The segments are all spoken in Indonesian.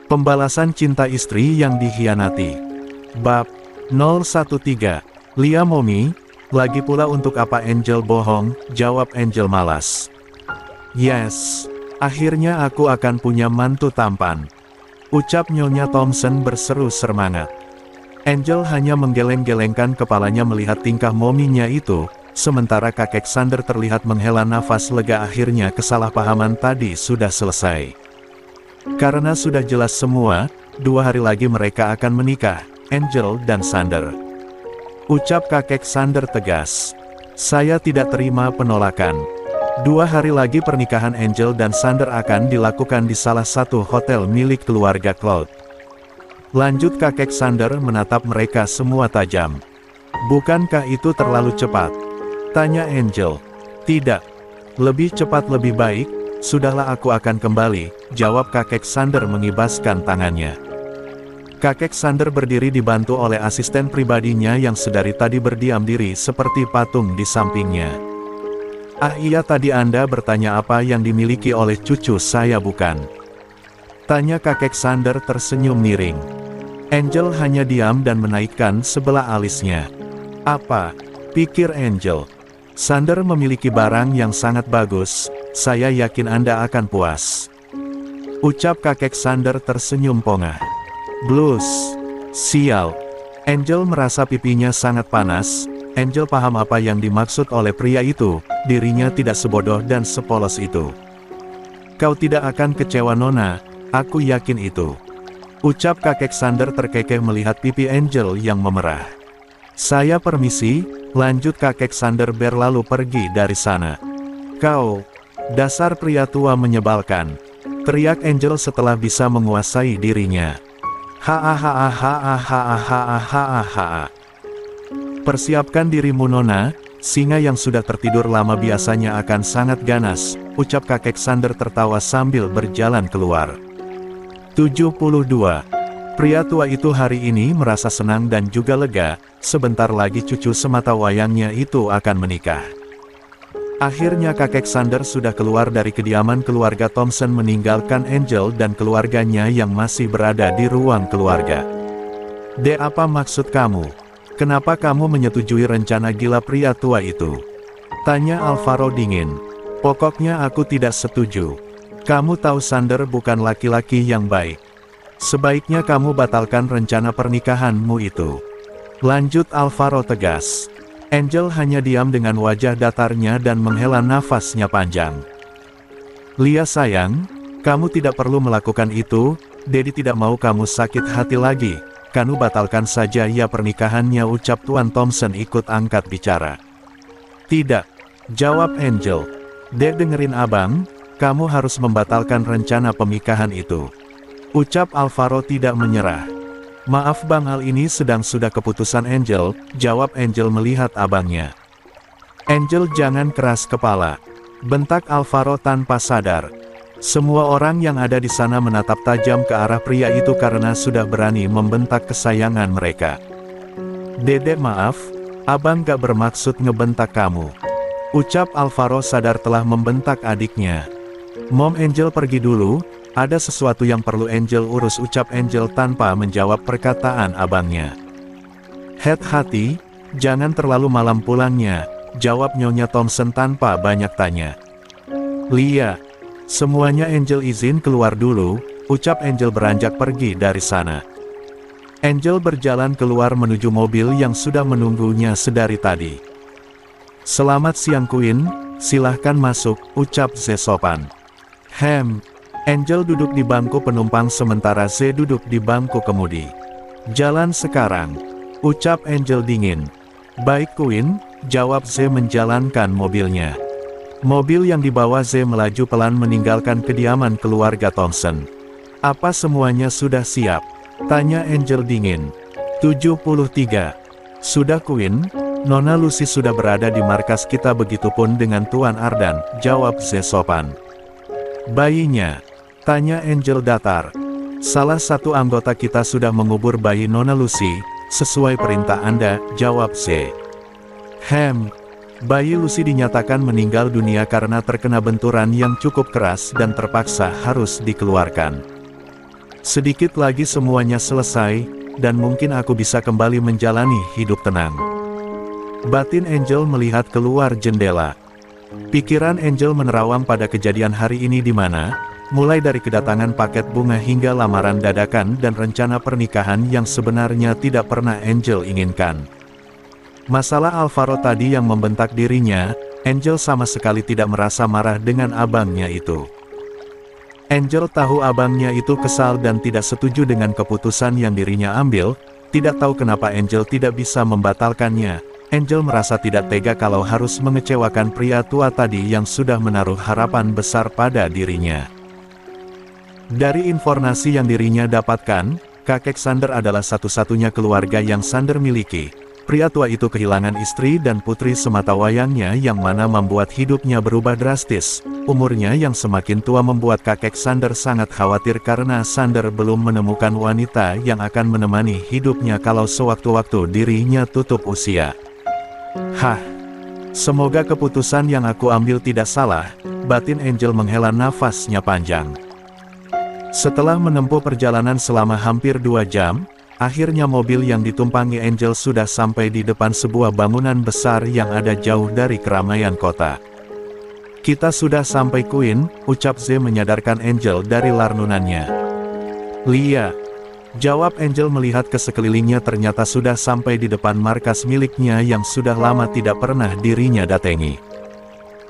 Pembalasan cinta istri yang dikhianati. Bab 013. Lia Momi, lagi pula untuk apa Angel bohong, jawab Angel malas. Yes, akhirnya aku akan punya mantu tampan, ucap Nyonya Thompson berseru semangat. Angel hanya menggeleng-gelengkan kepalanya melihat tingkah mominya itu, sementara kakek Sander terlihat menghela nafas lega. Akhirnya kesalahpahaman tadi sudah selesai. Karena sudah jelas semua, 2 hari lagi mereka akan menikah, Angel dan Sander. Ucap kakek Sander tegas. Saya tidak terima penolakan. 2 hari lagi pernikahan Angel dan Sander akan dilakukan di salah satu hotel milik keluarga Cloud. Lanjut kakek Sander menatap mereka semua tajam. Bukankah itu terlalu cepat? Tanya Angel. Tidak. Lebih cepat lebih baik. Sudahlah, aku akan kembali, jawab kakek Sander mengibaskan tangannya. Kakek Sander berdiri dibantu oleh asisten pribadinya yang sedari tadi berdiam diri seperti patung di sampingnya. Ah iya, tadi Anda bertanya apa yang dimiliki oleh cucu saya bukan? Tanya kakek Sander tersenyum miring. Angel hanya diam dan menaikkan sebelah alisnya. Apa? Pikir Angel. Sander memiliki barang yang sangat bagus, saya yakin Anda akan puas. Ucap kakek Sander tersenyum pongah. Blues. Sial. Angel merasa pipinya sangat panas. Angel paham apa yang dimaksud oleh pria itu, dirinya tidak sebodoh dan sepolos itu. Kau tidak akan kecewa Nona, aku yakin itu. Ucap kakek Sander terkekeh melihat pipi Angel yang memerah. Saya permisi, lanjut kakek Sander berlalu pergi dari sana. Kau, dasar pria tua menyebalkan, teriak Angel setelah bisa menguasai dirinya. Hahaha. Persiapkan dirimu Nona, singa yang sudah tertidur lama biasanya akan sangat ganas, ucap kakek Sander tertawa sambil berjalan keluar. 72. Pria tua itu hari ini merasa senang dan juga lega, sebentar lagi cucu semata wayangnya itu akan menikah. Akhirnya kakek Sander sudah keluar dari kediaman keluarga Thompson meninggalkan Angel dan keluarganya yang masih berada di ruang keluarga. Apa maksud kamu? Kenapa kamu menyetujui rencana gila pria tua itu? Tanya Alvaro dingin. Pokoknya aku tidak setuju. Kamu tahu Sander bukan laki-laki yang baik. Sebaiknya kamu batalkan rencana pernikahanmu itu. Lanjut Alvaro tegas. Angel hanya diam dengan wajah datarnya dan menghela nafasnya panjang. Lia sayang, kamu tidak perlu melakukan itu, Dedi tidak mau kamu sakit hati lagi, kamu batalkan saja ya pernikahannya, ucap Tuan Thompson ikut angkat bicara. Tidak, jawab Angel. Dek dengerin abang, kamu harus membatalkan rencana pernikahan itu. Ucap Alvaro tidak menyerah. Maaf bang, hal ini sudah keputusan Angel, jawab Angel melihat abangnya. Angel jangan keras kepala, bentak Alvaro tanpa sadar. Semua orang yang ada di sana menatap tajam ke arah pria itu karena sudah berani membentak kesayangan mereka. Dedek maaf, abang gak bermaksud ngebentak kamu. Ucap Alvaro sadar telah membentak adiknya. Mom Angel pergi dulu. Ada sesuatu yang perlu Angel urus, ucap Angel tanpa menjawab perkataan abangnya. Hati-hati, jangan terlalu malam pulangnya, jawab Nyonya Thompson tanpa banyak tanya. Lia, semuanya Angel izin keluar dulu, ucap Angel beranjak pergi dari sana. Angel berjalan keluar menuju mobil yang sudah menunggunya sedari tadi. Selamat siang Queen, silahkan masuk, ucap Z sopan. Angel duduk di bangku penumpang sementara Z duduk di bangku kemudi. Jalan sekarang, ucap Angel dingin. Baik Queen, jawab Z menjalankan mobilnya. Mobil yang dibawa Z melaju pelan meninggalkan kediaman keluarga Thompson. Apa semuanya sudah siap? Tanya Angel dingin. 73. Sudah Queen, Nona Lucy sudah berada di markas kita, begitupun dengan Tuan Ardan, jawab Z sopan. Bayinya? Tanya Angel datar. Salah satu anggota kita sudah mengubur bayi Nona Lucy, sesuai perintah Anda, jawab Z. Bayi Lucy dinyatakan meninggal dunia karena terkena benturan yang cukup keras dan terpaksa harus dikeluarkan. Sedikit lagi semuanya selesai, dan mungkin aku bisa kembali menjalani hidup tenang. Batin Angel melihat keluar jendela. Pikiran Angel menerawang pada kejadian hari ini di mana, mulai dari kedatangan paket bunga hingga lamaran dadakan dan rencana pernikahan yang sebenarnya tidak pernah Angel inginkan. Masalah Alvaro tadi yang membentak dirinya, Angel sama sekali tidak merasa marah dengan abangnya itu. Angel tahu abangnya itu kesal dan tidak setuju dengan keputusan yang dirinya ambil, tidak tahu kenapa Angel tidak bisa membatalkannya. Angel merasa tidak tega kalau harus mengecewakan pria tua tadi yang sudah menaruh harapan besar pada dirinya. Dari informasi yang dirinya dapatkan, kakek Sander adalah satu-satunya keluarga yang Sander miliki. Pria tua itu kehilangan istri dan putri sematawayangnya yang mana membuat hidupnya berubah drastis. Umurnya yang semakin tua membuat kakek Sander sangat khawatir karena Sander belum menemukan wanita yang akan menemani hidupnya kalau sewaktu-waktu dirinya tutup usia. Semoga keputusan yang aku ambil tidak salah, batin Angel menghela nafasnya panjang. Setelah menempuh perjalanan selama hampir 2 jam, akhirnya mobil yang ditumpangi Angel sudah sampai di depan sebuah bangunan besar yang ada jauh dari keramaian kota. Kita sudah sampai Queen, ucap Z menyadarkan Angel dari larnunannya. Lia, jawab Angel melihat ke sekelilingnya ternyata sudah sampai di depan markas miliknya yang sudah lama tidak pernah dirinya datangi.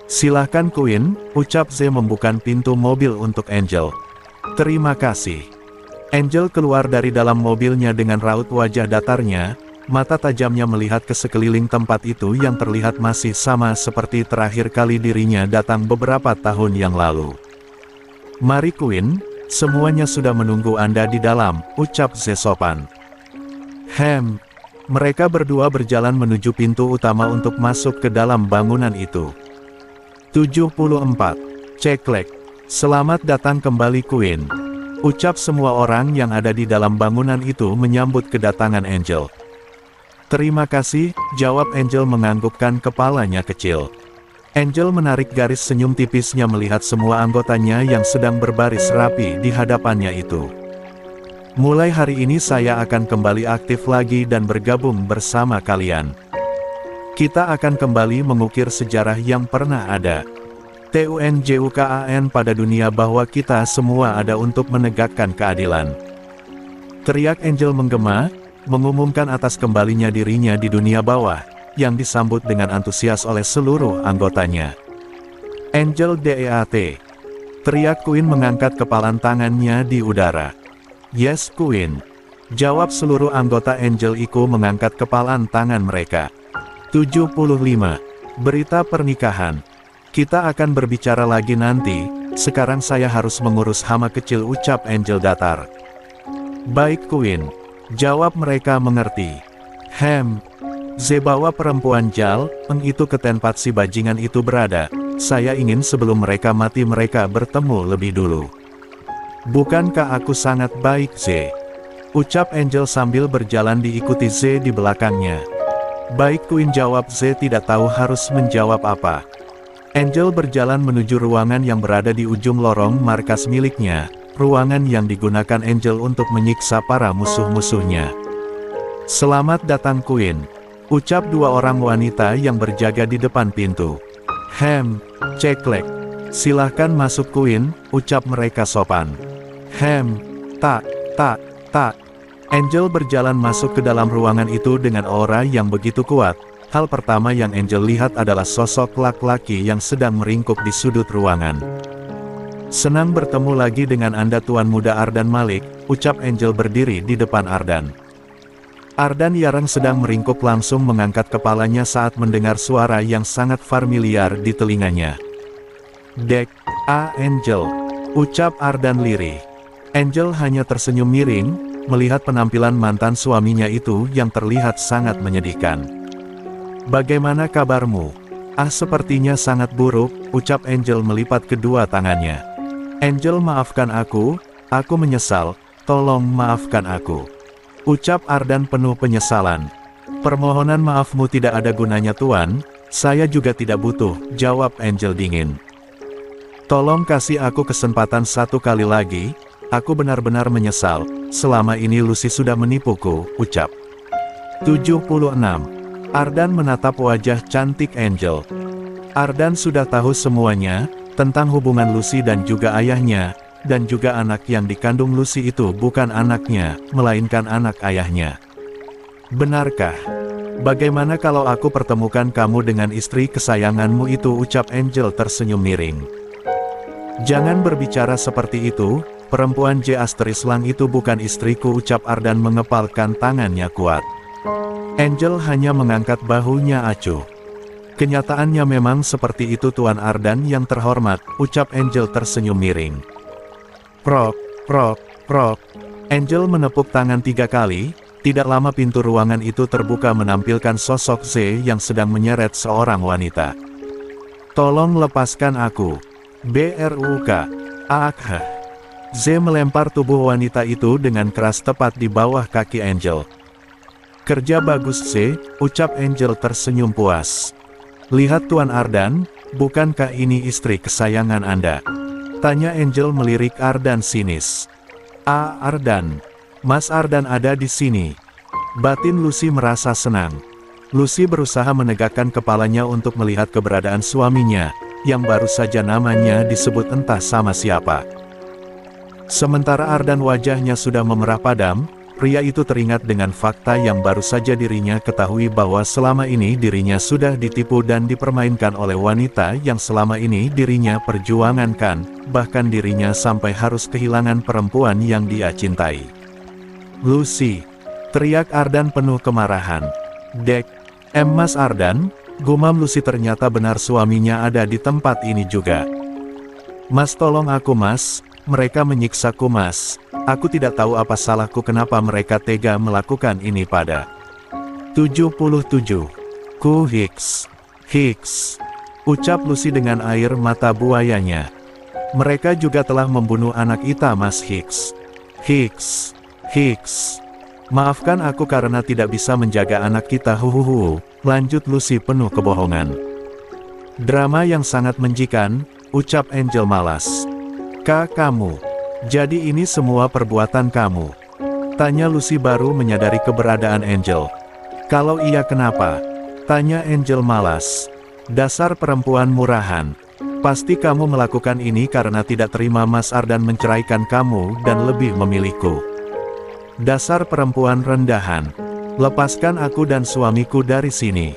Silahkan Queen, ucap Z membuka pintu mobil untuk Angel. Terima kasih. Angel keluar dari dalam mobilnya dengan raut wajah datarnya, mata tajamnya melihat ke sekeliling tempat itu yang terlihat masih sama seperti terakhir kali dirinya datang beberapa tahun yang lalu. Mari Queen, semuanya sudah menunggu Anda di dalam, ucap Z sopan. Mereka berdua berjalan menuju pintu utama untuk masuk ke dalam bangunan itu. 74. Ceklek. Selamat datang kembali Queen. Ucap semua orang yang ada di dalam bangunan itu menyambut kedatangan Angel. Terima kasih, jawab Angel menganggukkan kepalanya kecil. Angel menarik garis senyum tipisnya melihat semua anggotanya yang sedang berbaris rapi di hadapannya itu. Mulai hari ini saya akan kembali aktif lagi dan bergabung bersama kalian. Kita akan kembali mengukir sejarah yang pernah ada. TUNJUKAN pada dunia bahwa kita semua ada untuk menegakkan keadilan. Teriak Angel menggema, mengumumkan atas kembalinya dirinya di dunia bawah, yang disambut dengan antusias oleh seluruh anggotanya. Angel DEAT. Teriak Queen mengangkat kepalan tangannya di udara. Yes Queen. Jawab seluruh anggota Angel IQ mengangkat kepalan tangan mereka. 75. Berita pernikahan. Kita akan berbicara lagi nanti, sekarang saya harus mengurus hama kecil ucap Angel datar. Baik Queen. Jawab mereka mengerti. Z bawa perempuan Jal, itu ke tempat si bajingan itu berada, saya ingin sebelum mereka mati mereka bertemu lebih dulu. Bukankah aku sangat baik Z? Ucap Angel sambil berjalan diikuti Z di belakangnya. Baik Queen jawab Z tidak tahu harus menjawab apa. Angel berjalan menuju ruangan yang berada di ujung lorong markas miliknya, ruangan yang digunakan Angel untuk menyiksa para musuh-musuhnya. Selamat datang Queen, ucap 2 orang wanita yang berjaga di depan pintu. Ceklek. Silahkan masuk Queen, ucap mereka sopan. Tak. Angel berjalan masuk ke dalam ruangan itu dengan aura yang begitu kuat. Hal pertama yang Angel lihat adalah sosok laki-laki yang sedang meringkuk di sudut ruangan. Senang bertemu lagi dengan Anda Tuan Muda Ardan Malik, ucap Angel berdiri di depan Ardan. Ardan yang sedang meringkuk langsung mengangkat kepalanya saat mendengar suara yang sangat familiar di telinganya. Dek, Angel, ucap Ardan lirih. Angel hanya tersenyum miring, melihat penampilan mantan suaminya itu yang terlihat sangat menyedihkan. Bagaimana kabarmu? Sepertinya sangat buruk, ucap Angel melipat kedua tangannya. Angel maafkan aku menyesal, tolong maafkan aku. Ucap Ardan penuh penyesalan. Permohonan maafmu tidak ada gunanya Tuan, saya juga tidak butuh, jawab Angel dingin. Tolong kasih aku kesempatan 1 kali lagi, Aku benar-benar menyesal, selama ini Lucy sudah menipuku, ucap. 76. Ardan menatap wajah cantik Angel. Ardan sudah tahu semuanya, tentang hubungan Lucy dan juga ayahnya, dan juga anak yang dikandung Lucy itu bukan anaknya, melainkan anak ayahnya. Benarkah? Bagaimana kalau aku pertemukan kamu dengan istri kesayanganmu itu, ucap Angel tersenyum miring. Jangan berbicara seperti itu, perempuan J** Lang itu bukan istriku, ucap Ardan mengepalkan tangannya kuat. Angel hanya mengangkat bahunya acuh. Kenyataannya memang seperti itu Tuan Ardan yang terhormat, ucap Angel tersenyum miring. Prok, prok, prok. Angel menepuk tangan 3 kali, tidak lama pintu ruangan itu terbuka menampilkan sosok Z yang sedang menyeret seorang wanita. Tolong lepaskan aku. BRUK. Akh. Z melempar tubuh wanita itu dengan keras tepat di bawah kaki Angel. Kerja bagus Z, ucap Angel tersenyum puas. Lihat Tuan Ardan, bukankah ini istri kesayangan Anda? Tanya Angel melirik Ardan sinis. Ardan. Mas Ardan ada di sini. Batin Lucy merasa senang. Lucy berusaha menegakkan kepalanya untuk melihat keberadaan suaminya, yang baru saja namanya disebut entah sama siapa. Sementara Ardan wajahnya sudah memerah padam, pria itu teringat dengan fakta yang baru saja dirinya ketahui bahwa selama ini dirinya sudah ditipu dan dipermainkan oleh wanita yang selama ini dirinya perjuangankan, bahkan dirinya sampai harus kehilangan perempuan yang dia cintai. Lucy, teriak Ardan penuh kemarahan. Dek, Mas Ardan, gumam Lucy, ternyata benar suaminya ada di tempat ini juga. Mas, tolong aku Mas. Mereka menyiksaku Mas. Aku tidak tahu apa salahku, kenapa mereka tega melakukan ini pada 77. Ku Hicks. Hicks. Ucap Lucy dengan air mata buayanya. Mereka juga telah membunuh anak kita Mas Hicks. Hicks. Hicks. Maafkan aku karena tidak bisa menjaga anak kita, huhuhu, lanjut Lucy penuh kebohongan. Drama yang sangat menjikan, ucap Angel malas. Kamu. Jadi ini semua perbuatan kamu? Tanya Lucy baru menyadari keberadaan Angel. Kalau iya kenapa? Tanya Angel malas. Dasar perempuan murahan. Pasti kamu melakukan ini karena tidak terima Mas Ardan menceraikan kamu dan lebih memilihku. Dasar perempuan rendahan. Lepaskan aku dan suamiku dari sini.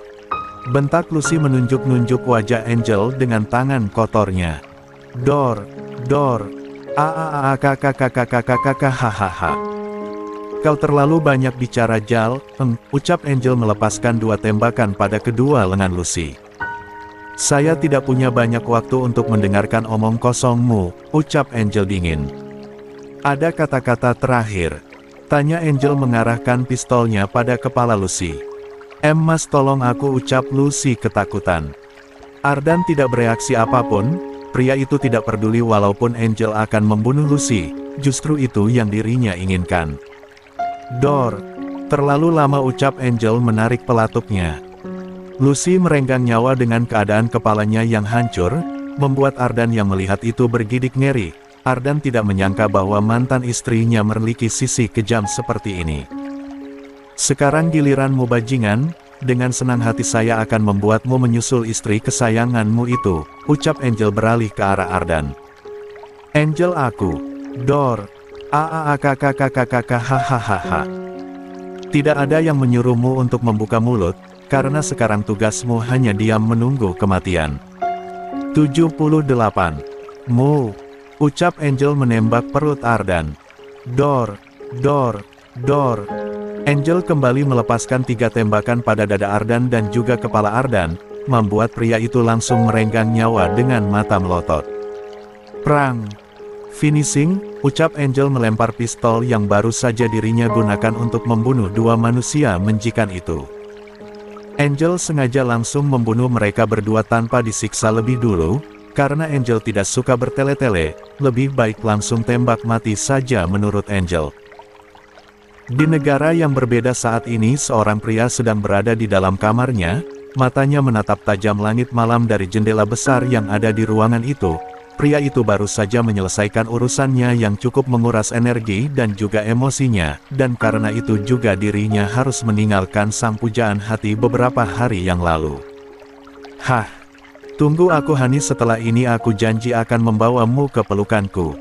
Bentak Lucy menunjuk-nunjuk wajah Angel dengan tangan kotornya. Dor. Hahaha. Kau terlalu banyak bicara Jal, ucap Angel melepaskan 2 tembakan pada kedua lengan Lucy. Saya tidak punya banyak waktu untuk mendengarkan omong kosongmu, ucap Angel dingin. Ada kata-kata terakhir? Tanya Angel mengarahkan pistolnya pada kepala Lucy. Mas tolong aku, ucap Lucy ketakutan. Ardan tidak bereaksi apapun. Pria itu tidak peduli walaupun Angel akan membunuh Lucy, justru itu yang dirinya inginkan. Dor. Terlalu lama, ucap Angel menarik pelatupnya. Lucy merenggang nyawa dengan keadaan kepalanya yang hancur, membuat Ardan yang melihat itu bergidik ngeri. Ardan tidak menyangka bahwa mantan istrinya memiliki sisi kejam seperti ini. Sekarang giliranmu bajingan. Dengan senang hati saya akan membuatmu menyusul istri kesayanganmu itu, ucap Angel beralih ke arah Ardan. Angel aku. Dor. Hahaha. Tidak ada yang menyuruhmu untuk membuka mulut, karena sekarang tugasmu hanya diam menunggu kematian. 78. Mu. Ucap Angel menembak perut Ardan. Dor. Angel kembali melepaskan 3 tembakan pada dada Ardan dan juga kepala Ardan, membuat pria itu langsung merenggang nyawa dengan mata melotot. Prang. Finishing, ucap Angel melempar pistol yang baru saja dirinya gunakan untuk membunuh 2 manusia menjikan itu. Angel sengaja langsung membunuh mereka berdua tanpa disiksa lebih dulu, karena Angel tidak suka bertele-tele, lebih baik langsung tembak mati saja menurut Angel. Di negara yang berbeda saat ini seorang pria sedang berada di dalam kamarnya, matanya menatap tajam langit malam dari jendela besar yang ada di ruangan itu, Pria itu baru saja menyelesaikan urusannya yang cukup menguras energi dan juga emosinya, dan karena itu juga dirinya harus meninggalkan sang pujaan hati beberapa hari yang lalu. Hah? Tunggu aku Hani, setelah ini aku janji akan membawamu ke pelukanku.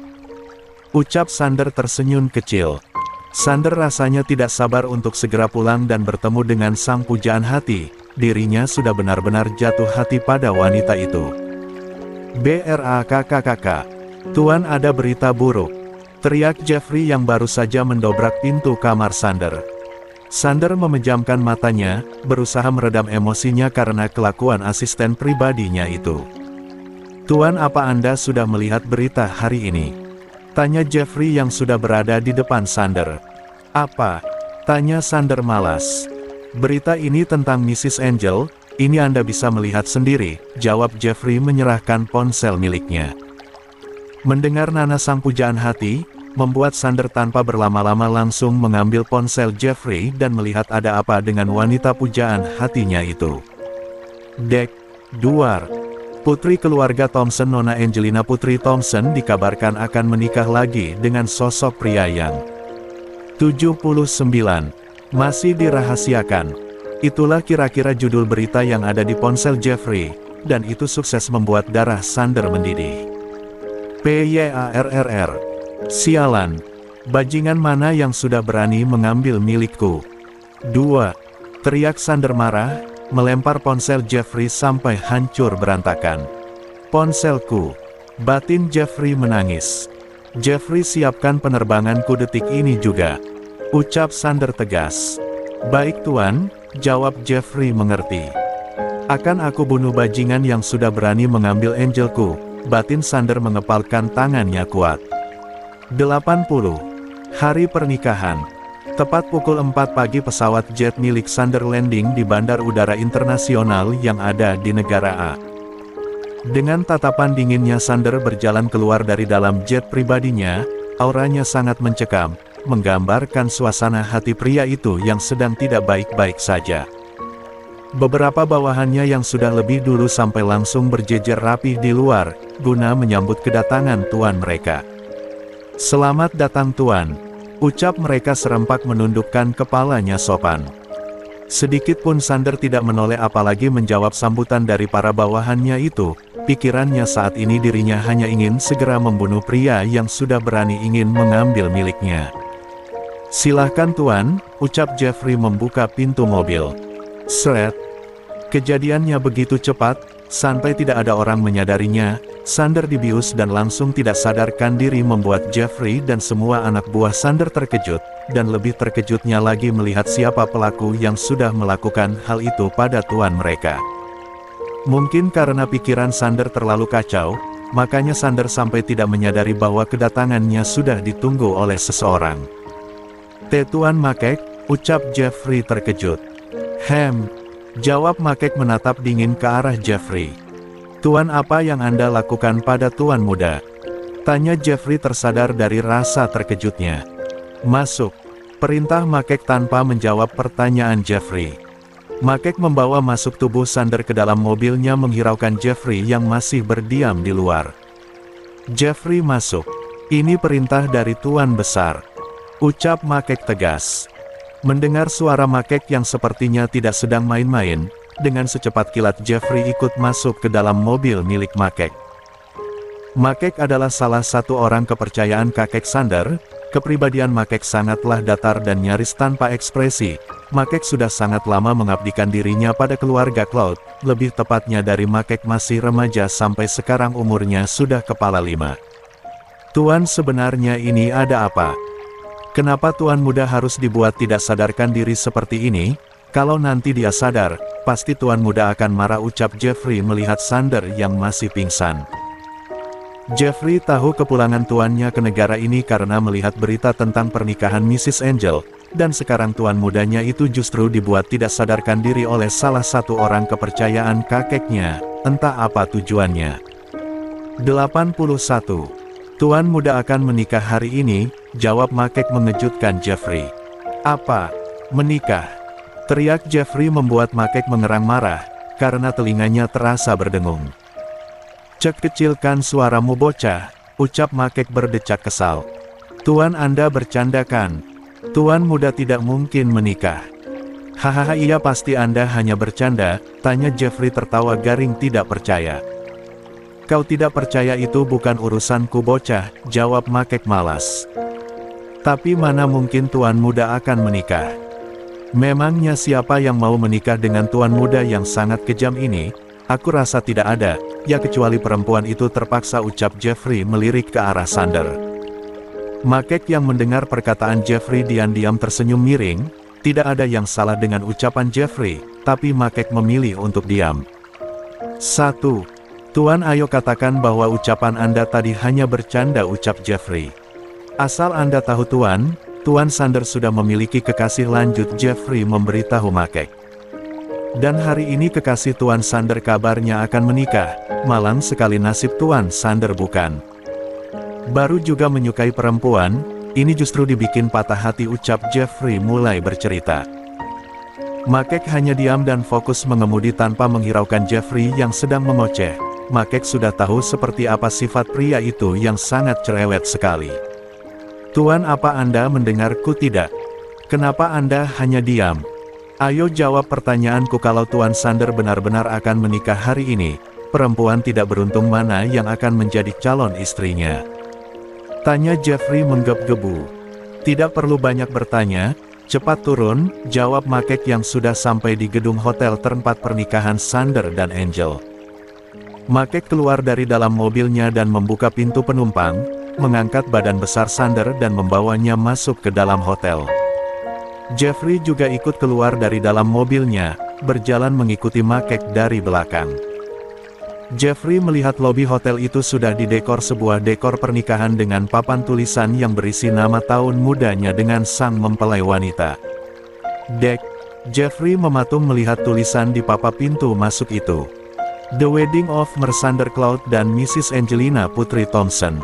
Ucap Sander tersenyum kecil. Sander rasanya tidak sabar untuk segera pulang dan bertemu dengan sang pujaan hati. Dirinya sudah benar-benar jatuh hati pada wanita itu. BRAKKK. Tuan, ada berita buruk, teriak Jeffrey yang baru saja mendobrak pintu kamar Sander. Sander memejamkan matanya, berusaha meredam emosinya karena kelakuan asisten pribadinya itu. Tuan, apa Anda sudah melihat berita hari ini? Tanya Jeffrey yang sudah berada di depan Sander. Apa? Tanya Sander malas. Berita ini tentang Mrs. Angel. Ini Anda bisa melihat sendiri, jawab Jeffrey menyerahkan ponsel miliknya. Mendengar nana sang pujaan hati, membuat Sander tanpa berlama-lama langsung mengambil ponsel Jeffrey dan melihat ada apa dengan wanita pujaan hatinya itu. Dek, Duar. Putri keluarga Thompson, Nona Angelina Putri Thompson dikabarkan akan menikah lagi dengan sosok pria yang 79. Masih dirahasiakan. Itulah kira-kira judul berita yang ada di ponsel Jeffrey, dan itu sukses membuat darah Sander mendidih. PYARRR. Sialan. Bajingan mana yang sudah berani mengambil milikku? 2. Teriak Sander marah, melempar ponsel Jeffrey sampai hancur berantakan. Ponselku. Batin Jeffrey menangis. Jeffrey, siapkan penerbanganku detik ini juga. Ucap Sander tegas. Baik Tuan, jawab Jeffrey mengerti. Akan aku bunuh bajingan yang sudah berani mengambil Angelku. Batin Sander mengepalkan tangannya kuat. 80. Hari pernikahan. Tepat pukul 4 pagi pesawat jet milik Sander landing di Bandar Udara Internasional yang ada di negara A. Dengan tatapan dinginnya Sander berjalan keluar dari dalam jet pribadinya, auranya sangat mencekam, menggambarkan suasana hati pria itu yang sedang tidak baik-baik saja. Beberapa bawahannya yang sudah lebih dulu sampai langsung berjejer rapih di luar, guna menyambut kedatangan tuan mereka. Selamat datang Tuan, ucap mereka serempak menundukkan kepalanya sopan. Sedikit pun Sander tidak menoleh apalagi menjawab sambutan dari para bawahannya itu. Pikirannya saat ini dirinya hanya ingin segera membunuh pria yang sudah berani ingin mengambil miliknya. Silahkan Tuan, ucap Jeffrey membuka pintu mobil. Sret. Kejadiannya begitu cepat, sampai tidak ada orang menyadarinya. Sander dibius dan langsung tidak sadarkan diri membuat Jeffrey dan semua anak buah Sander terkejut, dan lebih terkejutnya lagi melihat siapa pelaku yang sudah melakukan hal itu pada tuan mereka. Mungkin karena pikiran Sander terlalu kacau, makanya Sander sampai tidak menyadari bahwa kedatangannya sudah ditunggu oleh seseorang. Tuan Makek, ucap Jeffrey terkejut. Jawab Makek menatap dingin ke arah Jeffrey. Tuan, apa yang Anda lakukan pada tuan muda? Tanya Jeffrey tersadar dari rasa terkejutnya. Masuk. Perintah Makek tanpa menjawab pertanyaan Jeffrey. Makek membawa masuk tubuh Sander ke dalam mobilnya menghiraukan Jeffrey yang masih berdiam di luar. Jeffrey masuk. Ini perintah dari tuan besar. Ucap Makek tegas. Mendengar suara Makek yang sepertinya tidak sedang main-main, dengan secepat kilat Jeffrey ikut masuk ke dalam mobil milik Makek. Makek adalah salah satu orang kepercayaan kakek Sander. Kepribadian Makek sangatlah datar dan nyaris tanpa ekspresi. Makek sudah sangat lama mengabdikan dirinya pada keluarga Cloud, lebih tepatnya dari Makek masih remaja sampai sekarang umurnya sudah kepala 5. Tuan, sebenarnya ini ada apa? Kenapa tuan muda harus dibuat tidak sadarkan diri seperti ini? Kalau nanti dia sadar, pasti tuan muda akan marah, ucap Jeffrey melihat Sander yang masih pingsan. Jeffrey tahu kepulangan tuannya ke negara ini karena melihat berita tentang pernikahan Mrs. Angel, dan sekarang tuan mudanya itu justru dibuat tidak sadarkan diri oleh salah satu orang kepercayaan kakeknya, entah apa tujuannya. 81. Tuan muda akan menikah hari ini, jawab Makek mengejutkan Jeffrey. Apa? Menikah? Teriak Jeffrey membuat Makek mengerang marah, karena telinganya terasa berdengung. Cek kecilkan suaramu bocah, ucap Makek berdecak kesal. Tuan Anda bercanda kan? Tuan muda tidak mungkin menikah. Hahaha iya pasti Anda hanya bercanda, tanya Jeffrey tertawa garing tidak percaya. Kau tidak percaya itu bukan urusanku bocah, jawab Makek malas. Tapi mana mungkin tuan muda akan menikah? Memangnya siapa yang mau menikah dengan tuan muda yang sangat kejam ini? Aku rasa tidak ada, ya kecuali perempuan itu terpaksa ucap Jeffrey melirik ke arah Sander. Makek yang mendengar perkataan Jeffrey diam-diam tersenyum miring, tidak ada yang salah dengan ucapan Jeffrey, tapi Makek memilih untuk diam. 1. Tuan ayo katakan bahwa ucapan Anda tadi hanya bercanda ucap Jeffrey. Asal Anda tahu Tuan, Tuan Sander sudah memiliki kekasih lanjut Jeffrey memberitahu Makek. Dan hari ini kekasih Tuan Sander kabarnya akan menikah, malang sekali nasib Tuan Sander bukan. Baru juga menyukai perempuan, ini justru dibikin patah hati ucap Jeffrey mulai bercerita. Makek hanya diam dan fokus mengemudi tanpa menghiraukan Jeffrey yang sedang mengoceh. Makek sudah tahu seperti apa sifat pria itu yang sangat cerewet sekali. Tuan apa Anda mendengarku tidak? Kenapa Anda hanya diam? Ayo jawab pertanyaanku kalau Tuan Sander benar-benar akan menikah hari ini, perempuan tidak beruntung mana yang akan menjadi calon istrinya? Tanya Jeffrey menggebu-gebu. Tidak perlu banyak bertanya, cepat turun, jawab Makek yang sudah sampai di gedung hotel tempat pernikahan Sander dan Angel. Makek keluar dari dalam mobilnya dan membuka pintu penumpang, mengangkat badan besar Sander dan membawanya masuk ke dalam hotel. Jeffrey juga ikut keluar dari dalam mobilnya, berjalan mengikuti Makek dari belakang. Jeffrey melihat lobi hotel itu sudah didekor sebuah dekor pernikahan dengan papan tulisan yang berisi nama tahun mudanya dengan sang mempelai wanita. Jeffrey mematung melihat tulisan di papan pintu masuk itu. The Wedding of Sander Cloud dan Mrs. Angelina Putri Thompson.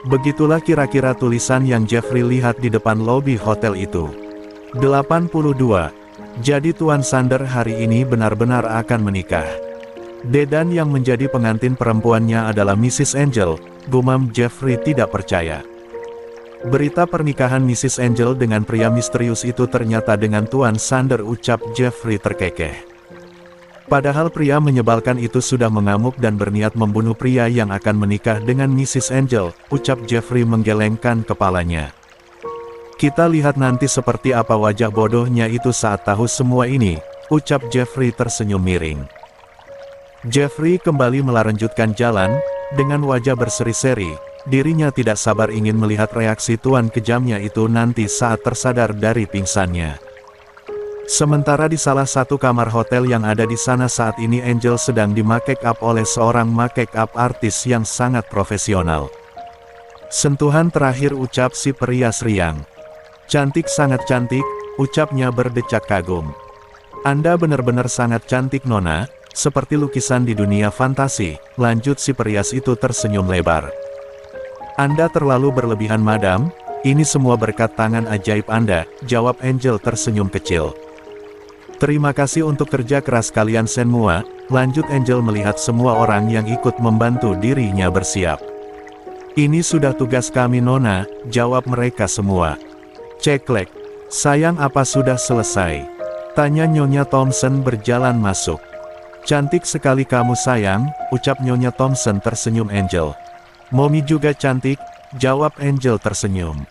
Begitulah kira-kira tulisan yang Jeffrey lihat di depan lobi hotel itu. 82. Jadi Tuan Sander hari ini benar-benar akan menikah. Dan yang menjadi pengantin perempuannya adalah Mrs. Angel, gumam Jeffrey tidak percaya. Berita pernikahan Mrs. Angel dengan pria misterius itu ternyata dengan Tuan Sander ucap Jeffrey terkekeh. Padahal pria menyebalkan itu sudah mengamuk dan berniat membunuh pria yang akan menikah dengan Mrs. Angel, ucap Jeffrey menggelengkan kepalanya. Kita lihat nanti seperti apa wajah bodohnya itu saat tahu semua ini, ucap Jeffrey tersenyum miring. Jeffrey kembali melanjutkan jalan, dengan wajah berseri-seri, dirinya tidak sabar ingin melihat reaksi tuan kejamnya itu nanti saat tersadar dari pingsannya. Sementara di salah satu kamar hotel yang ada di sana saat ini Angel sedang di-make up oleh seorang make up artis yang sangat profesional. Sentuhan terakhir ucap si perias riang. Cantik sangat cantik, ucapnya berdecak kagum. Anda benar-benar sangat cantik Nona, seperti lukisan di dunia fantasi, lanjut si perias itu tersenyum lebar. Anda terlalu berlebihan madam, ini semua berkat tangan ajaib Anda, jawab Angel tersenyum kecil. Terima kasih untuk kerja keras kalian semua, lanjut Angel melihat semua orang yang ikut membantu dirinya bersiap. Ini sudah tugas kami Nona, jawab mereka semua. Ceklek, sayang apa sudah selesai? Tanya Nyonya Thompson berjalan masuk. Cantik sekali kamu sayang, ucap Nyonya Thompson tersenyum Angel. Mommy juga cantik, jawab Angel tersenyum.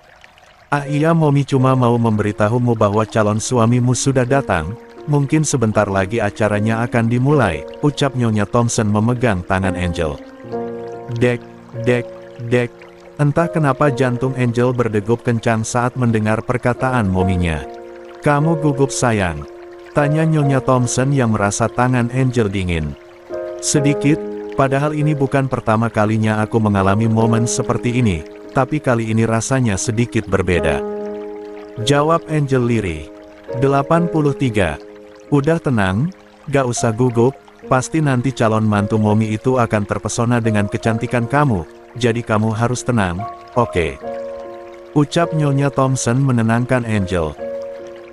Ah iya Mommy cuma mau memberitahumu bahwa calon suamimu sudah datang, mungkin sebentar lagi acaranya akan dimulai, ucap Nyonya Thompson memegang tangan Angel. Dek. Entah kenapa jantung Angel berdegup kencang saat mendengar perkataan mominya. Kamu gugup sayang? Tanya Nyonya Thompson yang merasa tangan Angel dingin. Sedikit, padahal ini bukan pertama kalinya aku mengalami momen seperti ini, tapi kali ini rasanya sedikit berbeda. Jawab Angel lirih. 83. Udah tenang, gak usah gugup, pasti nanti calon mantu momi itu akan terpesona dengan kecantikan kamu. Jadi kamu harus tenang, oke? Ucap Nyonya Thompson menenangkan Angel.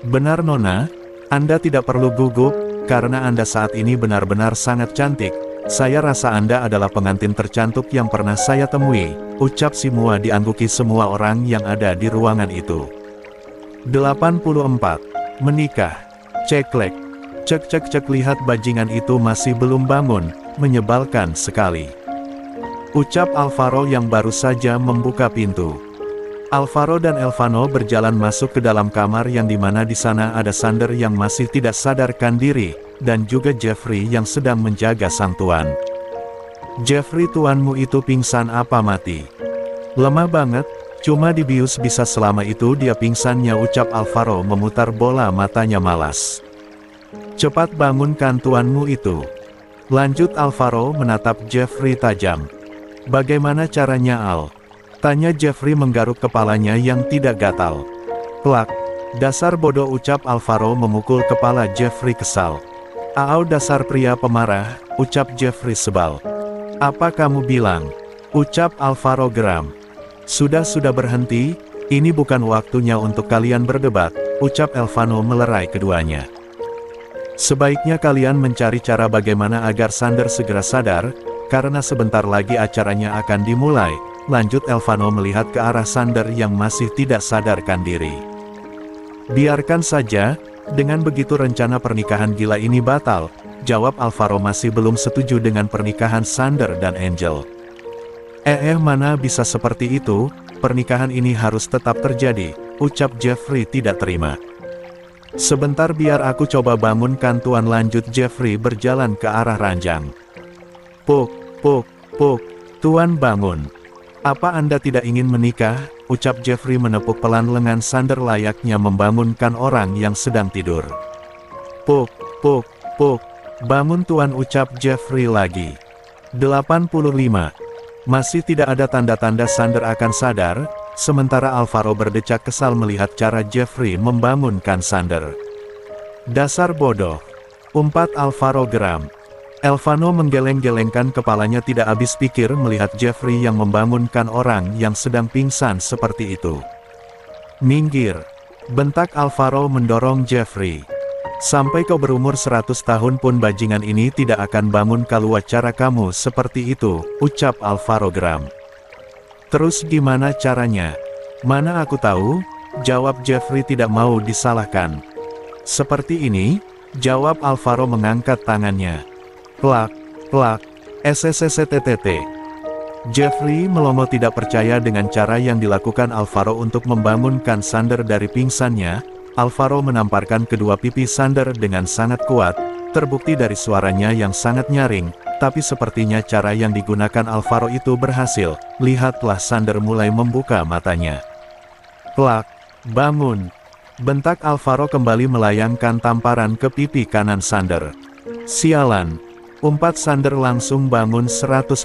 Benar Nona, Anda tidak perlu gugup, karena Anda saat ini benar-benar sangat cantik, Saya rasa Anda adalah pengantin tercantik yang pernah saya temui, ucap si Mua diangguki semua orang yang ada di ruangan itu. 84. Menikah. Ceklek. Cek lihat bajingan itu masih belum bangun, menyebalkan sekali. Ucap Alvaro yang baru saja membuka pintu. Alvaro dan Elvano berjalan masuk ke dalam kamar yang dimana di sana ada Sander yang masih tidak sadarkan diri, dan juga Jeffrey yang sedang menjaga sang tuan. Jeffrey, tuanmu itu pingsan apa mati? Lemah banget, cuma dibius bisa selama itu dia pingsannya, ucap Alvaro memutar bola matanya malas. Cepat bangunkan tuanmu itu. Lanjut Alvaro menatap Jeffrey tajam. Bagaimana caranya Al? Tanya Jeffrey menggaruk kepalanya yang tidak gatal. Plak, dasar bodoh, ucap Alvaro memukul kepala Jeffrey kesal. Aau, dasar pria pemarah, ucap Jeffrey sebal. Apa kamu bilang? Ucap Alvaro geram. Sudah berhenti, ini bukan waktunya untuk kalian berdebat, ucap Elvano melerai keduanya. Sebaiknya kalian mencari cara bagaimana agar Sander segera sadar, karena sebentar lagi acaranya akan dimulai, lanjut Elvano melihat ke arah Sander yang masih tidak sadarkan diri. Biarkan saja, dengan begitu rencana pernikahan gila ini batal, jawab Alvaro masih belum setuju dengan pernikahan Sander dan Angel. Mana bisa seperti itu, pernikahan ini harus tetap terjadi, ucap Jeffrey tidak terima. Sebentar biar aku coba bangunkan tuan, lanjut Jeffrey berjalan ke arah ranjang. Puk, tuan bangun. Apa Anda tidak ingin menikah? Ucap Jeffrey menepuk pelan lengan Sander layaknya membangunkan orang yang sedang tidur. Puk, bangun tuan, ucap Jeffrey lagi. 85. Masih tidak ada tanda-tanda Sander akan sadar, sementara Alvaro berdecak kesal melihat cara Jeffrey membangunkan Sander. Dasar bodoh. Umpat Alvaro geram. Elvano menggeleng-gelengkan kepalanya tidak habis pikir melihat Jeffrey yang membangunkan orang yang sedang pingsan seperti itu. Minggir, bentak Alvaro mendorong Jeffrey. Sampai kau berumur 100 tahun pun bajingan ini tidak akan bangun kalau cara kamu seperti itu, ucap Alvaro geram. Terus gimana caranya? Mana aku tahu, jawab Jeffrey tidak mau disalahkan. Seperti ini, jawab Alvaro mengangkat tangannya. Plak, SSSTTT. Jeffrey melongo tidak percaya dengan cara yang dilakukan Alvaro untuk membangunkan Sander dari pingsannya. Alvaro menamparkan kedua pipi Sander dengan sangat kuat, terbukti dari suaranya yang sangat nyaring, tapi sepertinya cara yang digunakan Alvaro itu berhasil. Lihatlah Sander mulai membuka matanya. Plak, bangun. Bentak Alvaro kembali melayangkan tamparan ke pipi kanan Sander. Sialan. Umpat Sander langsung bangun 100%.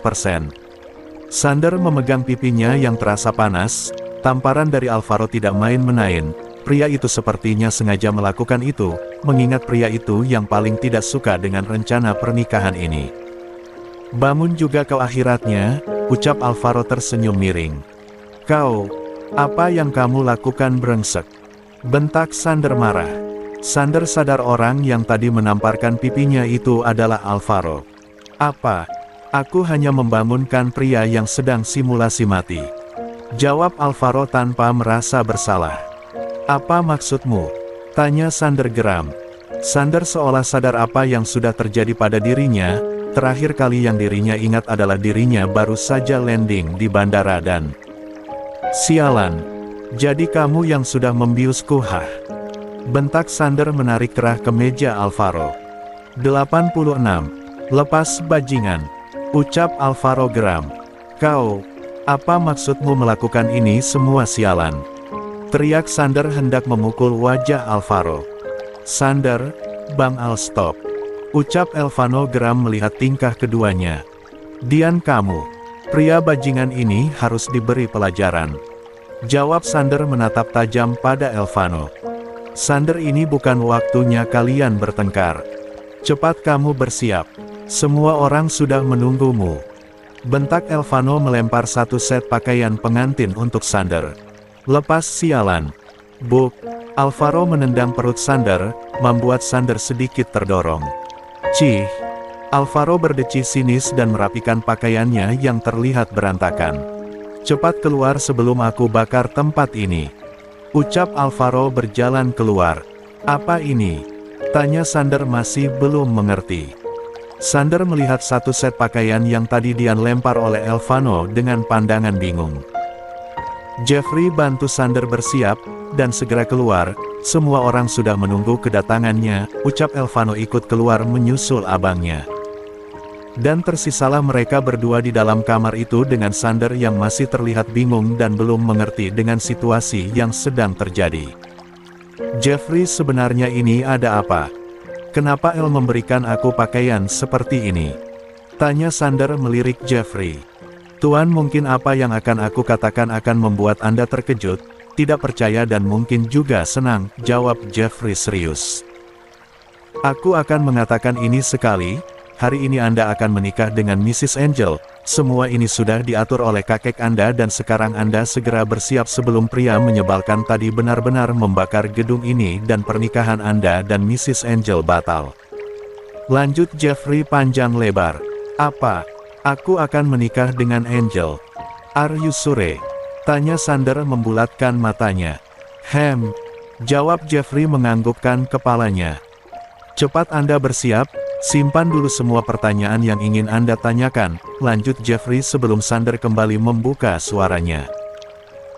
Sander memegang pipinya yang terasa panas, tamparan dari Alvaro tidak main-main, pria itu sepertinya sengaja melakukan itu, mengingat pria itu yang paling tidak suka dengan rencana pernikahan ini. Bangun juga kau akhiratnya, ucap Alvaro tersenyum miring. Kau, apa yang kamu lakukan brengsek? Bentak Sander marah. Sander sadar orang yang tadi menamparkan pipinya itu adalah Alvaro. Apa? Aku hanya membangunkan pria yang sedang simulasi mati. Jawab Alvaro tanpa merasa bersalah. Apa maksudmu? Tanya Sander geram. Sander seolah sadar apa yang sudah terjadi pada dirinya. Terakhir kali yang dirinya ingat adalah dirinya baru saja landing di bandara dan... Sialan. Jadi kamu yang sudah membiusku, hah? Bentak Sander menarik kerah ke meja Alvaro. 86. Lepas bajingan. Ucap Alvaro geram. Kau, apa maksudmu melakukan ini semua, sialan? Teriak Sander hendak memukul wajah Alvaro. Sander, Bang Al, stop. Ucap Elvano geram melihat tingkah keduanya. Dian kamu. Pria bajingan ini harus diberi pelajaran. Jawab Sander menatap tajam pada Elvano. Sander, ini bukan waktunya kalian bertengkar. Cepat kamu bersiap. Semua orang sudah menunggumu. Bentak Elvano melempar satu set pakaian pengantin untuk Sander. Lepas, sialan. Buk. Alvaro menendang perut Sander, membuat Sander sedikit terdorong. Cih. Alvaro berdecih sinis dan merapikan pakaiannya yang terlihat berantakan. "Cepat keluar sebelum aku bakar tempat ini," ucap Alvaro berjalan keluar. "Apa ini?" tanya Sander masih belum mengerti. Sander melihat satu set pakaian yang tadi Dian lempar oleh Elvano dengan pandangan bingung. Jeffrey bantu Sander bersiap, dan segera keluar. "Semua orang sudah menunggu kedatangannya," ucap Elvano ikut keluar menyusul abangnya. Dan tersisalah mereka berdua di dalam kamar itu dengan Sander yang masih terlihat bingung dan belum mengerti dengan situasi yang sedang terjadi. "Jeffrey, sebenarnya ini ada apa? Kenapa El memberikan aku pakaian seperti ini?" tanya Sander melirik Jeffrey. "Tuan, mungkin apa yang akan aku katakan akan membuat Anda terkejut, tidak percaya dan mungkin juga senang," jawab Jeffrey serius. "Aku akan mengatakan ini sekali. Hari ini Anda akan menikah dengan Mrs. Angel. Semua ini sudah diatur oleh kakek Anda dan sekarang Anda segera bersiap sebelum pria menyebalkan tadi benar-benar membakar gedung ini dan pernikahan Anda dan Mrs. Angel batal," lanjut Jeffrey panjang lebar. "Apa? Aku akan menikah dengan Angel? Are you sure?" tanya Sander membulatkan matanya. Jawab Jeffrey menganggukkan kepalanya. "Cepat Anda bersiap. Simpan dulu semua pertanyaan yang ingin Anda tanyakan," lanjut Jeffrey sebelum Sander kembali membuka suaranya.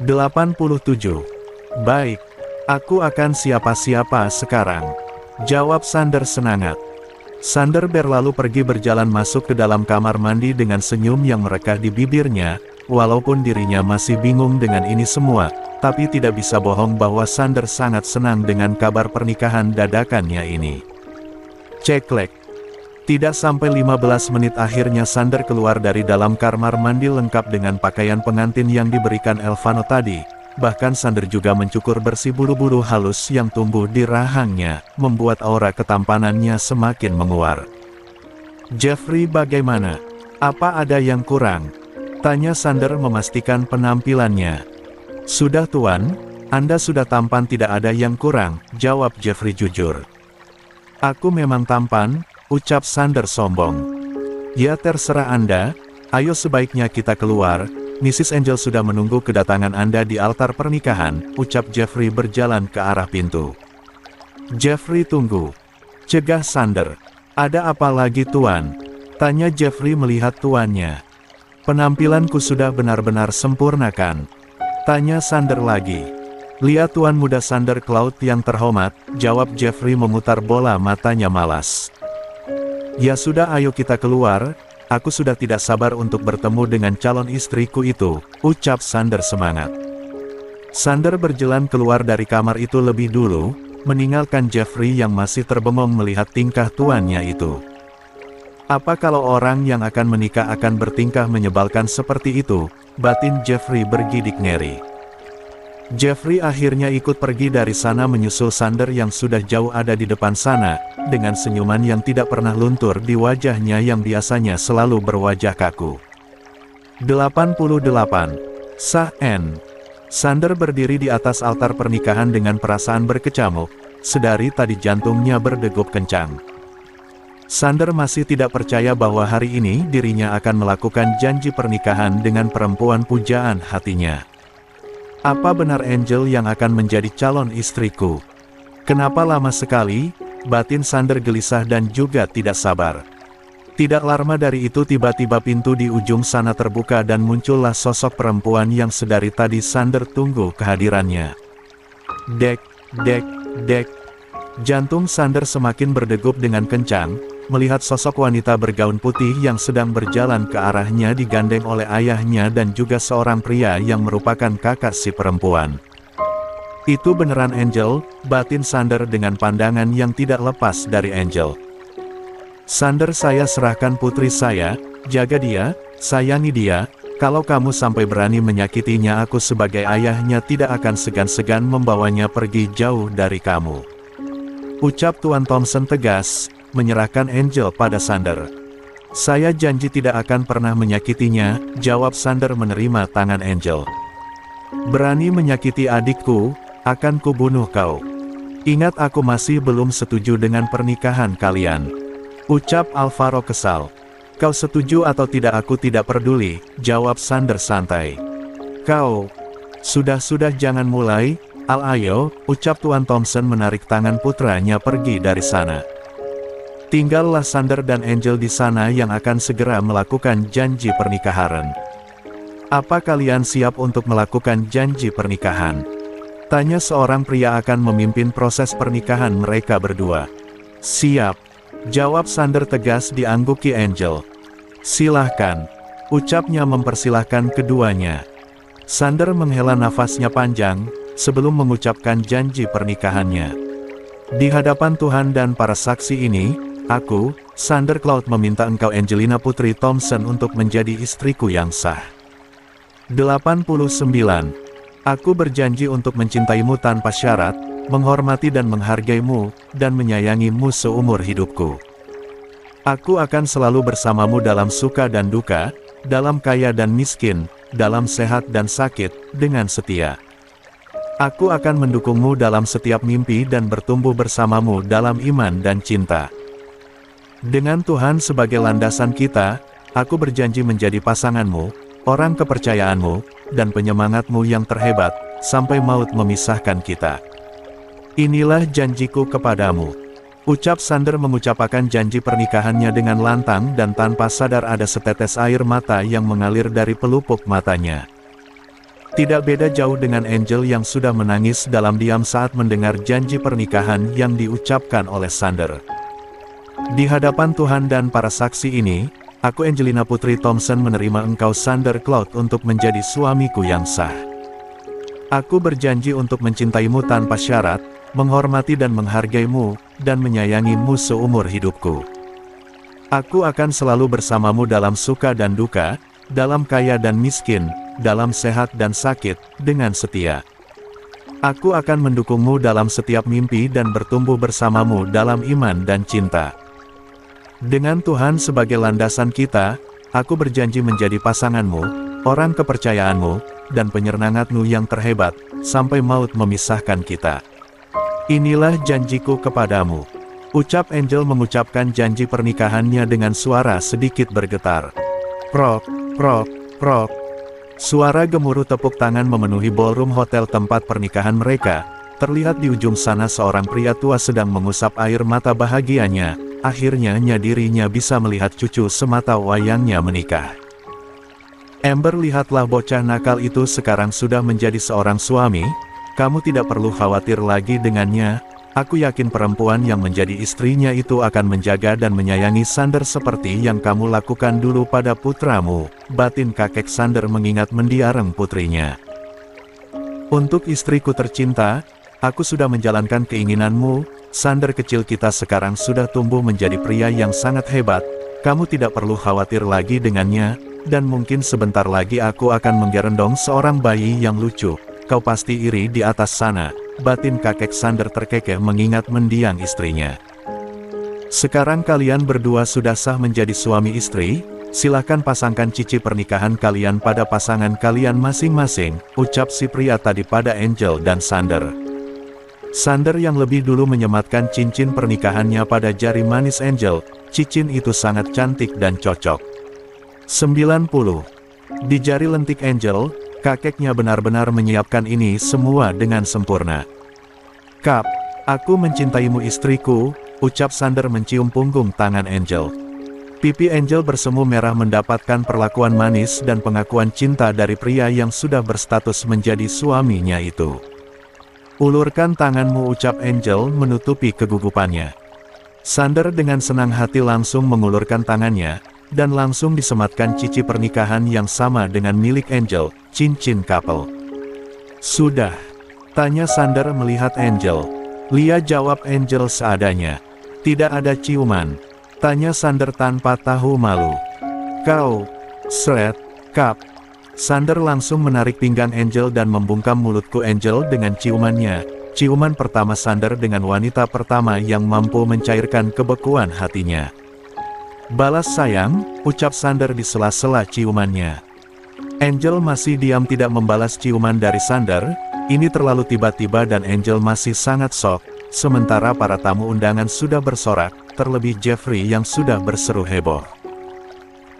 87. "Baik. Aku akan siapa-siapa sekarang," jawab Sander senangat. Sander berlalu pergi berjalan masuk ke dalam kamar mandi dengan senyum yang merekah di bibirnya, walaupun dirinya masih bingung dengan ini semua, tapi tidak bisa bohong bahwa Sander sangat senang dengan kabar pernikahan dadakannya ini. Ceklek. Tidak sampai 15 menit akhirnya Sander keluar dari dalam kamar mandi lengkap dengan pakaian pengantin yang diberikan Elvano tadi. Bahkan Sander juga mencukur bersih bulu-bulu halus yang tumbuh di rahangnya, membuat aura ketampanannya semakin menguar. "Jeffrey, bagaimana? Apa ada yang kurang?" tanya Sander memastikan penampilannya. "Sudah Tuan, Anda sudah tampan, tidak ada yang kurang," jawab Jeffrey jujur. "Aku memang tampan," ucap Sander sombong. "Ya terserah Anda, ayo sebaiknya kita keluar. Mrs. Angel sudah menunggu kedatangan Anda di altar pernikahan," ucap Jeffrey berjalan ke arah pintu. "Jeffrey, tunggu," cegah Sander. "Ada apa lagi Tuan?" tanya Jeffrey melihat tuannya. "Penampilanku sudah benar-benar sempurna kan?" tanya Sander lagi. "Lihat Tuan Muda Sander Cloud yang terhormat," jawab Jeffrey memutar bola matanya malas. "Ya sudah, ayo kita keluar. Aku sudah tidak sabar untuk bertemu dengan calon istriku itu," ucap Sander semangat. Sander berjalan keluar dari kamar itu lebih dulu, meninggalkan Jeffrey yang masih terbengong melihat tingkah tuannya itu. Apa kalau orang yang akan menikah akan bertingkah menyebalkan seperti itu? Batin Jeffrey bergidik ngeri. Jeffrey akhirnya ikut pergi dari sana menyusul Sander yang sudah jauh ada di depan sana, dengan senyuman yang tidak pernah luntur di wajahnya yang biasanya selalu berwajah kaku. 88. Sah N. Sander berdiri di atas altar pernikahan dengan perasaan berkecamuk, sedari tadi jantungnya berdegup kencang. Sander masih tidak percaya bahwa hari ini dirinya akan melakukan janji pernikahan dengan perempuan pujaan hatinya. Apa benar Angel yang akan menjadi calon istriku? Kenapa lama sekali? Batin Sander gelisah dan juga tidak sabar. Tidak lama dari itu tiba-tiba pintu di ujung sana terbuka dan muncullah sosok perempuan yang sedari tadi Sander tunggu kehadirannya. Dek, dek, dek. Jantung Sander semakin berdegup dengan kencang, melihat sosok wanita bergaun putih yang sedang berjalan ke arahnya digandeng oleh ayahnya dan juga seorang pria yang merupakan kakak si perempuan. Itu beneran Angel, batin Sander dengan pandangan yang tidak lepas dari Angel. Sander, saya serahkan putri saya, jaga dia, sayangi dia, kalau kamu sampai berani menyakitinya aku sebagai ayahnya tidak akan segan-segan membawanya pergi jauh dari kamu. Ucap Tuan Thompson tegas, menyerahkan Angel pada Sander. Saya janji tidak akan pernah menyakitinya, jawab Sander menerima tangan Angel. Berani menyakiti adikku, akan kubunuh kau. Ingat aku masih belum setuju dengan pernikahan kalian. Ucap Alvaro kesal. Kau setuju atau tidak? Aku tidak peduli, jawab Sander santai. Kau, sudah jangan mulai, Al ayo, ucap Tuan Thompson menarik tangan putranya pergi dari sana. Tinggallah Sander dan Angel di sana yang akan segera melakukan janji pernikahan. Apa kalian siap untuk melakukan janji pernikahan? Tanya seorang pria akan memimpin proses pernikahan mereka berdua. Siap, jawab Sander tegas diangguki Angel. Silahkan, ucapnya mempersilahkan keduanya. Sander menghela nafasnya panjang, sebelum mengucapkan janji pernikahannya. Di hadapan Tuhan dan para saksi ini, aku, Sander Cloud meminta engkau Angelina Putri Thompson untuk menjadi istriku yang sah. 89. Aku berjanji untuk mencintaimu tanpa syarat, menghormati dan menghargaimu, dan menyayangimu seumur hidupku. Aku akan selalu bersamamu dalam suka dan duka, dalam kaya dan miskin, dalam sehat dan sakit, dengan setia. Aku akan mendukungmu dalam setiap mimpi dan bertumbuh bersamamu dalam iman dan cinta. Dengan Tuhan sebagai landasan kita, aku berjanji menjadi pasanganmu, orang kepercayaanmu, dan penyemangatmu yang terhebat, sampai maut memisahkan kita. Inilah janjiku kepadamu. Ucap Sander mengucapkan janji pernikahannya dengan lantang dan tanpa sadar ada setetes air mata yang mengalir dari pelupuk matanya. Tidak beda jauh dengan Angel yang sudah menangis dalam diam saat mendengar janji pernikahan yang diucapkan oleh Sander. Di hadapan Tuhan dan para saksi ini, aku Angelina Putri Thompson menerima engkau Sander Cloud untuk menjadi suamiku yang sah. Aku berjanji untuk mencintaimu tanpa syarat, menghormati dan menghargaimu, dan menyayangimu seumur hidupku. Aku akan selalu bersamamu dalam suka dan duka, dalam kaya dan miskin, dalam sehat dan sakit, dengan setia. Aku akan mendukungmu dalam setiap mimpi dan bertumbuh bersamamu dalam iman dan cinta. Dengan Tuhan sebagai landasan kita, aku berjanji menjadi pasanganmu, orang kepercayaanmu, dan penyernagatmu yang terhebat, sampai maut memisahkan kita. Inilah janjiku kepadamu. Ucap Angel mengucapkan janji pernikahannya dengan suara sedikit bergetar. Prok, prok, prok. Suara gemuruh tepuk tangan memenuhi ballroom hotel tempat pernikahan mereka. Terlihat di ujung sana seorang pria tua sedang mengusap air mata bahagianya. Akhirnya dirinya bisa melihat cucu semata wayangnya menikah. Amber, lihatlah bocah nakal itu sekarang sudah menjadi seorang suami. Kamu tidak perlu khawatir lagi dengannya. Aku yakin perempuan yang menjadi istrinya itu akan menjaga dan menyayangi Sander seperti yang kamu lakukan dulu pada putramu. Batin kakek Sander mengingat mendiang putrinya. Untuk istriku tercinta, aku sudah menjalankan keinginanmu. Sander kecil kita sekarang sudah tumbuh menjadi pria yang sangat hebat. Kamu tidak perlu khawatir lagi dengannya. Dan mungkin sebentar lagi aku akan menggerendong seorang bayi yang lucu. Kau pasti iri di atas sana. Batin kakek Sander terkekeh mengingat mendiang istrinya. Sekarang kalian berdua sudah sah menjadi suami istri. Silahkan pasangkan cici pernikahan kalian pada pasangan kalian masing-masing, ucap si pria tadi pada Angel dan Sander. Sander yang lebih dulu menyematkan cincin pernikahannya pada jari manis Angel. Cincin itu sangat cantik dan cocok. 90. Di jari lentik Angel, kakeknya benar-benar menyiapkan ini semua dengan sempurna. Kap, aku mencintaimu istriku, ucap Sander mencium punggung tangan Angel. Pipi Angel bersemu merah mendapatkan perlakuan manis dan pengakuan cinta dari pria yang sudah berstatus menjadi suaminya itu. Ulurkan tanganmu, ucap Angel menutupi kegugupannya. Sander dengan senang hati langsung mengulurkan tangannya, dan langsung disematkan cici pernikahan yang sama dengan milik Angel, cincin couple. Sudah? Tanya Sander melihat Angel. Lia, jawab Angel seadanya. Tidak ada ciuman. Tanya Sander tanpa tahu malu. Kau, seret, Kap. Sander langsung menarik pinggang Angel dan membungkam mulutku Angel dengan ciumannya. Ciuman pertama Sander dengan wanita pertama yang mampu mencairkan kebekuan hatinya. Balas sayang, ucap Sander di sela-sela ciumannya. Angel masih diam tidak membalas ciuman dari Sander. Ini terlalu tiba-tiba dan Angel masih sangat shock. Sementara para tamu undangan sudah bersorak. terlebih Jeffrey yang sudah berseru heboh.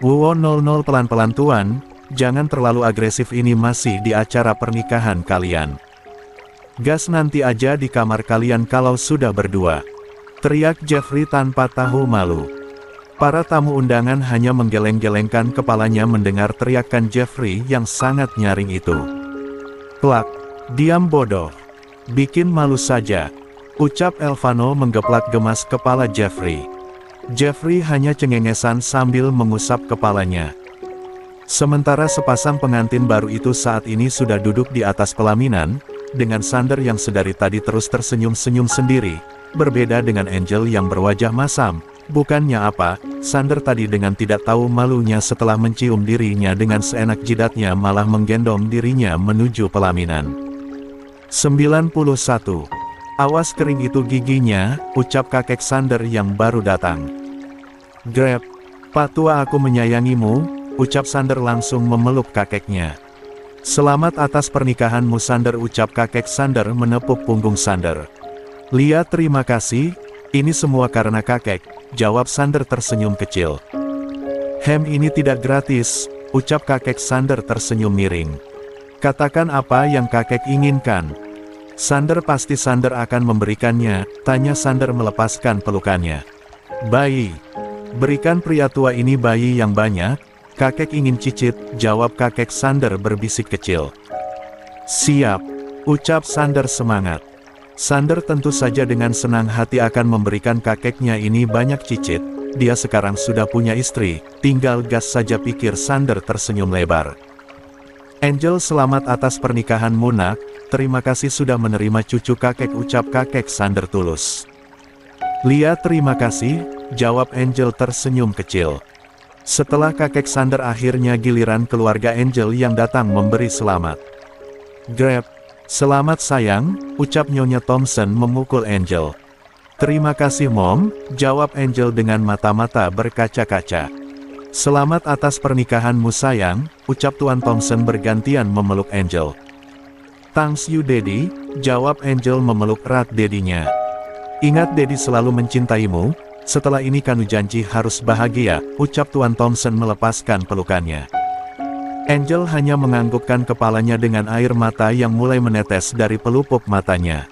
Wuo 00 pelan-pelan tuan, jangan terlalu agresif, ini masih di acara pernikahan kalian. Gas nanti aja di kamar kalian kalau sudah berdua. Teriak Jeffrey tanpa tahu malu. Para tamu undangan hanya menggeleng-gelengkan kepalanya mendengar teriakan Jeffrey yang sangat nyaring itu. Plak, diam bodoh. Bikin malu saja, ucap Elvano menggeplak gemas kepala Jeffrey. Jeffrey hanya cengengesan sambil mengusap kepalanya. Sementara sepasang pengantin baru itu saat ini sudah duduk di atas pelaminan, dengan Sander yang sedari tadi terus tersenyum-senyum sendiri, berbeda dengan Angel yang berwajah masam. Bukannya apa, Sander tadi dengan tidak tahu malunya setelah mencium dirinya dengan seenak jidatnya malah menggendong dirinya menuju pelaminan. 91. Awas kering itu giginya, ucap kakek Sander yang baru datang. Grab, Pak Tua aku menyayangimu, ucap Sander langsung memeluk kakeknya. Selamat atas pernikahanmu Sander, ucap kakek Sander menepuk punggung Sander. Lia terima kasih, ini semua karena kakek, jawab Sander tersenyum kecil. Ini tidak gratis, ucap kakek Sander tersenyum miring. Katakan apa yang kakek inginkan. Sander pasti Sander akan memberikannya, tanya Sander melepaskan pelukannya. Bayi. Berikan pria tua ini bayi yang banyak, kakek ingin cicit, jawab kakek Sander berbisik kecil. Siap, ucap Sander semangat. Sander tentu saja dengan senang hati akan memberikan kakeknya ini banyak cicit, dia sekarang sudah punya istri, tinggal gas saja pikir Sander tersenyum lebar. Angel selamat atas pernikahanmu nak, terima kasih sudah menerima cucu kakek, ucap kakek Sander tulus. Lia terima kasih, jawab Angel tersenyum kecil. Setelah kakek Sander akhirnya giliran keluarga Angel yang datang memberi selamat. Grab. Selamat sayang, ucap Nyonya Thompson memukul Angel. Terima kasih Mom, jawab Angel dengan mata-mata berkaca-kaca. Selamat atas pernikahanmu sayang, ucap Tuan Thompson bergantian memeluk Angel. Thanks you Daddy, jawab Angel memeluk erat Daddy-nya. Ingat Daddy selalu mencintaimu, setelah ini kanu janji harus bahagia, ucap Tuan Thompson melepaskan pelukannya. Angel hanya menganggukkan kepalanya dengan air mata yang mulai menetes dari pelupuk matanya.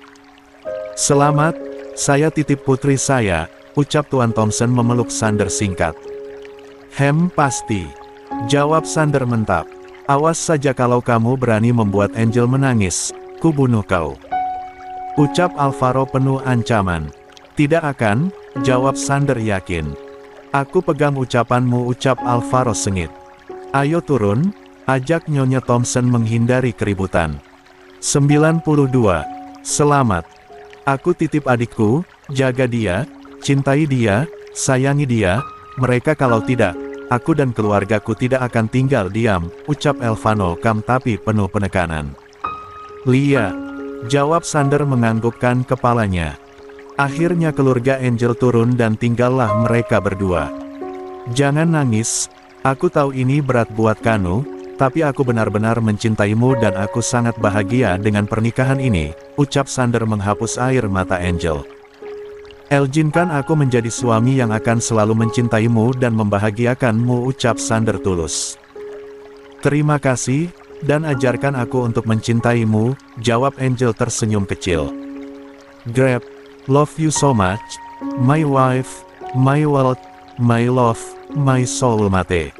Selamat, saya titip putri saya, ucap Tuan Thompson memeluk Sander singkat. Pasti, jawab Sander mentap. Awas saja kalau kamu berani membuat Angel menangis, ku bunuh kau. Ucap Alvaro penuh ancaman. Tidak akan, jawab Sander yakin. Aku pegang ucapanmu, ucap Alvaro sengit. Ayo turun, ajak Nyonya Thompson menghindari keributan. 92. Selamat. Aku titip adikku, jaga dia, cintai dia, sayangi dia, mereka kalau tidak, aku dan keluargaku tidak akan tinggal diam, ucap Elvano tapi penuh penekanan. Lia, jawab Sander menganggukkan kepalanya. Akhirnya keluarga Angel turun dan tinggallah mereka berdua. Jangan nangis, aku tahu ini berat buat Kanu, tapi aku benar-benar mencintaimu dan aku sangat bahagia dengan pernikahan ini, ucap Sander menghapus air mata Angel. Izinkan aku menjadi suami yang akan selalu mencintaimu dan membahagiakanmu, ucap Sander tulus. Terima kasih, dan ajarkan aku untuk mencintaimu, jawab Angel tersenyum kecil. Grab, love you so much, my wife, my world, my love, my soulmate.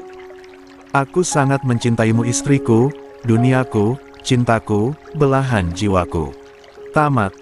Aku sangat mencintaimu istriku, duniaku, cintaku, belahan jiwaku. Tamat.